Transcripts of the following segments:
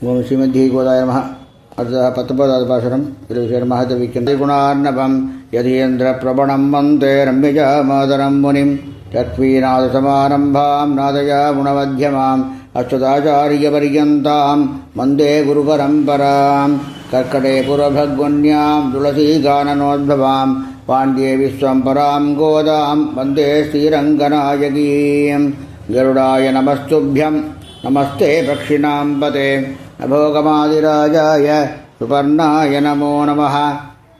ஓம் ஸ்ரீமத்யே கோதாய நமः. அடுத்ததாக 19வது பாசுரம். இதில் விசேஷமாக தெரிவிக்கின்ற குணார்ணவம் யதீந்திர பிரபணம் வந்தே ரம்யஜா மாதரம் முனிம் சக்வீநாத சமாரம்பாம் நாதயா குணமத்தியமாம் அஸ்வதாச்சாரிய பரியந்தாம் வந்தே குரு பரம்பராம் கர்க்கடே புரபக்வன்யாம் துளசீகானனோத்பவாம் பாண்டியே விஸ்வம்பராம் கோதாம் வந்தே ஸ்ரீரங்கநாயகீம். கருடாய நமஸ்துभ्यं நமஸ்தே பக்ஷிணாம்பதே அபோகமாதிராஜாய சுபர்ணாய நமோ நமः.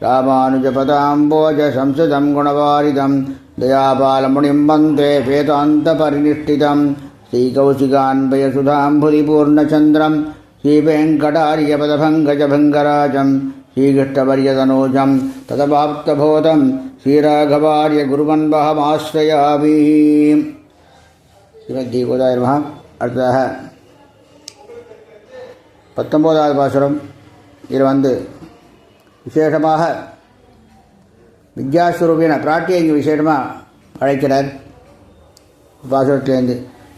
ராமானுஜபதாம்போஜ சம்ஸ்கிருதம் குணவாரிதம் தயாபாலமுனிம் வந்தே வேதாந்தபரிநிஷ்டிதம் ஸ்ரீகௌசிகான்பயசுதாம்புரிபூர்ணச்சந்திரம் ஸ்ரீவேங்கடாரியபதபங்கஜபங்கராஜம் ஸ்ரீகிருஷ்ணவரியதனோஜம் ததபாப்தபோதம் ஸ்ரீராகவாரிய குருவன்வஹமாஸ்ரயாமி. ஸ்ரீமத்யே கோதாய நமः. அடுத்ததாக 19வது பாசுரம். இதில் விசேஷமாக வித்யாஸ்வரூபின பிராட்டியை இங்கே விசேஷமாக அழைக்கிறார். பாசுரத்திலேருந்து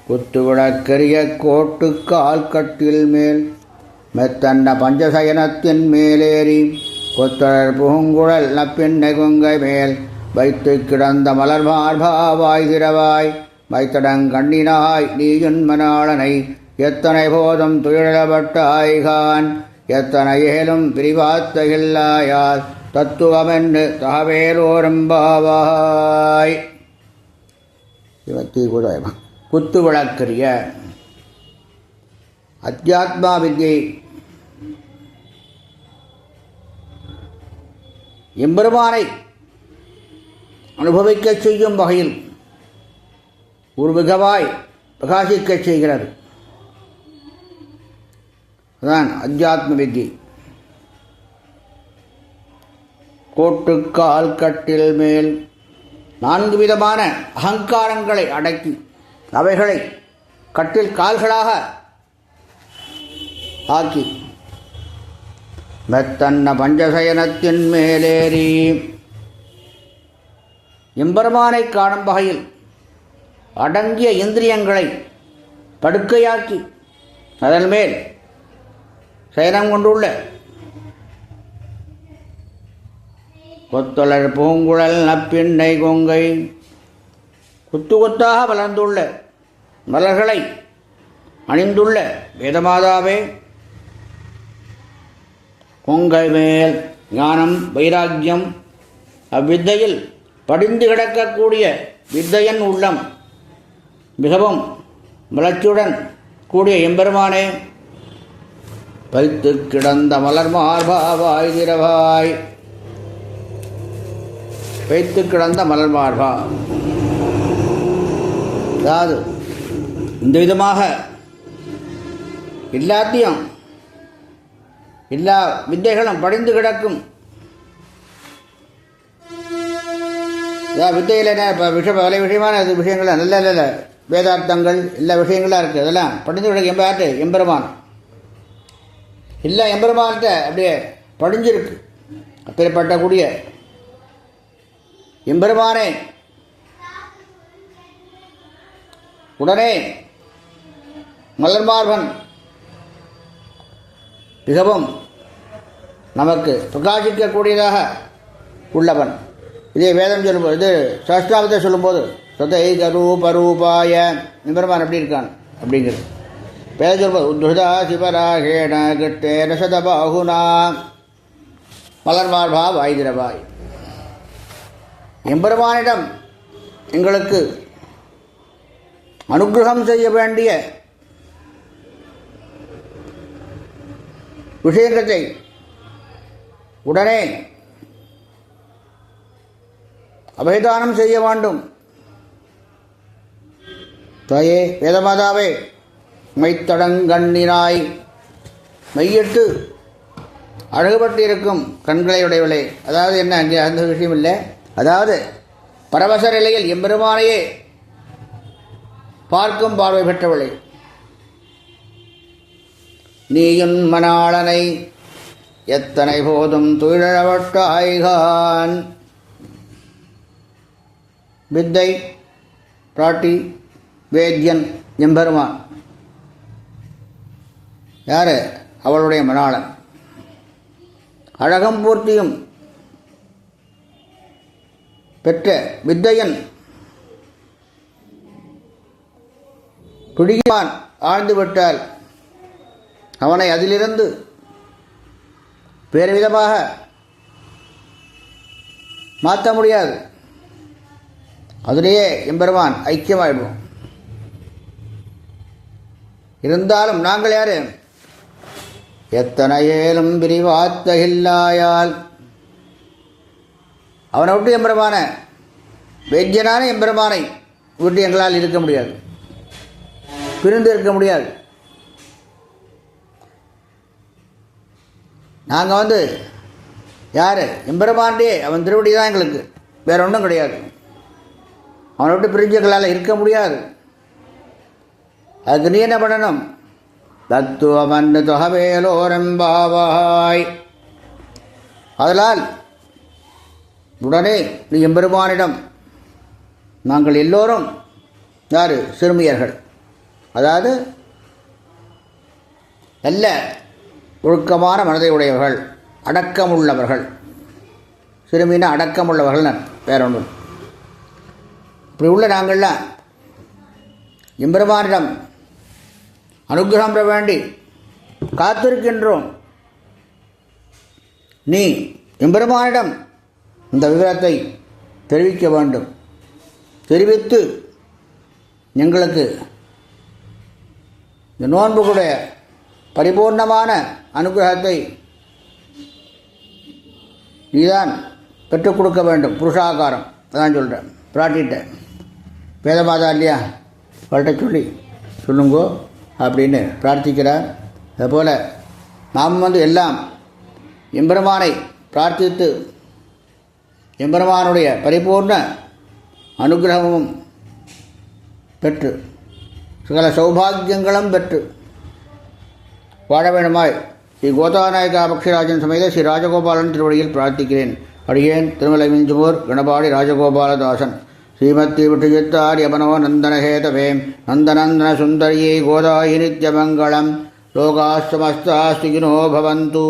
குத்து விளக்கரிய கோட்டு கால் கட்டில் மேல் மெத்தன்ன பஞ்சசயனத்தின் மேலேறி கொத்தழல் புகுங்குழல் நப்பின்னை கொங்கை மேல் வைத்து கிடந்த மலர் மார்பாவாய் திரவாய் வைத்தடங்கண்ணினாய் நீயுன்மனாளனை எத்தனை போதும் துயிலப்பட்டாய்கான் எத்தனை ஏலும் பிரிவாத்தகில்லாயால் தத்துவமென்று தகவேலோரம்பாவாய். ஸ்ரீமத்யே கோதாய நமः. குத்து விளக்கரிய அத்தியாத்மா வித்யை எம்பெருமானை அனுபவிக்கச் செய்யும் வகையில் ஒரு மிகவாய் பிரகாசிக்கச் செய்கிறது. அதான் அத்தியாத்ம வித்யை. கோட்டுக்கால் கட்டில் மேல் 4 விதமான அகங்காரங்களை அடக்கி அவைகளை கட்டில் கால்களாக ஆக்கி மெத்தன்ன பஞ்சசயனத்தின் மேலேறி எம்பெருமானை காணும் வகையில் அடங்கிய இந்திரியங்களை படுக்கையாக்கி அதன் மேல் சயனம் கொண்டுள்ள கொத்தொழல் பூங்குழல் நப்பின்னை கொங்கை குத்து கொத்தாக வளர்ந்துள்ள மலர்களை அணிந்துள்ள வேதமாதாவே கொங்கை மேல் ஞானம் வைராக்கியம் அவ்வித்தையில் படிந்து கிடக்கக்கூடிய வித்தையன் உள்ளம் மிகவும் மலர்ச்சியுடன் கூடிய எம்பெருமானே வைத்து கிடந்த மலர் மார்பாவாய் திரவாய் வைத்து கிடந்த மலர் மார்பா. அதாவது இந்த விதமாக எல்லாத்தையும் எல்லா வித்தைகளும் படிந்து கிடக்கும். வித்தையில் என்ன இப்போ பல விஷயமான விஷயங்கள் நல்ல நல்ல வேதார்த்தங்கள் எல்லா விஷயங்களாக இருக்குது. அதெல்லாம் படிந்து கிடக்கு எம்பார்ட்டு எம்பெருமான் எல்லா எம்பெருமான்கிட்ட அப்படியே படிஞ்சிருக்கு. அப்பேற்பட்ட கூடிய எம்பெருமானே உடனே மலர்மார்பன் மிகவும் நமக்கு பிரகாசிக்கக்கூடியதாக உள்ளவன். இதே வேதம் சொல்லும்போது இது சாஸ்திராவத்தை சொல்லும்போது சதைக ரூபரூபாய எம்பெருமான் எப்படி இருக்கான் அப்படிங்கிறது வேதம் சொல்லும்போது உத்ருதா சிவராகேண கிட்டேன சதபாகுனா மலர்மார்பா வாய்திரவாய். எம்பெருமானிடம் எங்களுக்கு அனுகிரகம் செய்ய வேண்டிய விஷயங்களை உடனே அபயதானம் செய்ய வேண்டும். தாயே வேதமாதாவே மைத்தடங்கண்ணினாய் மையிட்டு அழகுபட்டு இருக்கும் கண்களை உடையவளே. அதாவது என்ன அங்கே அந்த விஷயம் இல்லை. அதாவது பரவச நிலையில் எம்பெருமானையே பார்க்கும் பார்வை பெற்றவளே. நீயுன் மணாளனை எத்தனை போதும் துயிலவட்டாய்கான். வித்தை பிராட்டி வேத்யன் எம்பெருமான் யார்? அவளுடைய மணாளன். அழகம் பூர்த்தியும் பெற்ற வித்தையன் பிடிவான் ஆழ்ந்து விட்டால் அவனை அதிலிருந்து வேறு விதமாக மாற்ற முடியாது. அதிலேயே எம்பெருமான் ஐக்கியமாயிடுவோம். இருந்தாலும் நாங்கள் யாரு? எத்தனை ஏலும் பிரிவாத்தகில்லாயால் அவனை விட்டு எம்பெருமான வேத்தியனான எம்பெருமானை விட்டு எங்களால் இருக்க முடியாது, பிரிந்து இருக்க முடியாது. நாங்கள் யார்? எம்பெருமான்டே அவன் திருவடி தான் எங்களுக்கு, வேற ஒன்றும் கிடையாது. அவனை விட்டு பிரிஞ்சு எங்களால் இருக்க முடியாது. அதுக்கு நீ என்ன பண்ணணும்? தத்துவமன்று தொகவேலோரம்பாவாய். அதனால் உடனே நீ எம்பெருமானிடம், நாங்கள் எல்லோரும் யார்? சிறுமியர்கள், அதாவது நல்ல ஒழுக்கமான மனதை உடையவர்கள், அடக்கமுள்ளவர்கள். சிறுமினா அடக்கமுள்ளவர்கள், வேற ஒன்று. இப்படி உள்ள நாங்கள்லாம் எம்பெருமானிடம் அனுகிரகம் பெற வேண்டி காத்திருக்கின்றோம். நீ எம்பெருமானிடம் இந்த விவரத்தை தெரிவிக்க வேண்டும். தெரிவித்து எங்களுக்கு இந்த நோன்புடைய பரிபூர்ணமான அனுகிரகத்தை நீதான் பெற்றுக் கொடுக்க வேண்டும். புருஷாகாரம் அதான் சொல்கிறேன், பிராட்டிட்ட வேதமாதா இல்லையா, அவள்கிட்ட சொல்லுங்கோ அப்படின்னு பிரார்த்திக்கிறார். அதுபோல் நாம் எல்லாம் எம்பெருமானை பிரார்த்தித்து எம்பெருமானுடைய பரிபூர்ண அனுகிரகமும் பெற்று சகல சௌபாகியங்களும் பெற்று வாழ வேண்டுமாய் ஸ்ரீ கோதாநாயகா பக்ஷிராஜன் சமேத ஸ்ரீ ராஜகோபாலன் திருவடியில் பிரார்த்திக்கிறேன். அடியேன் திருமலை மிஞ்சுமூர் கணபாடி ராஜகோபாலதாசன். ஸ்ரீமத்தி விட்டுஜித்தார் யமனோ நந்தனஹேதவே நந்தநந்தன சுந்தரியை கோதாயி நித்யமங்கலம். லோகாஸ்தமஸ்தாஸ்திகினோ பவந்து.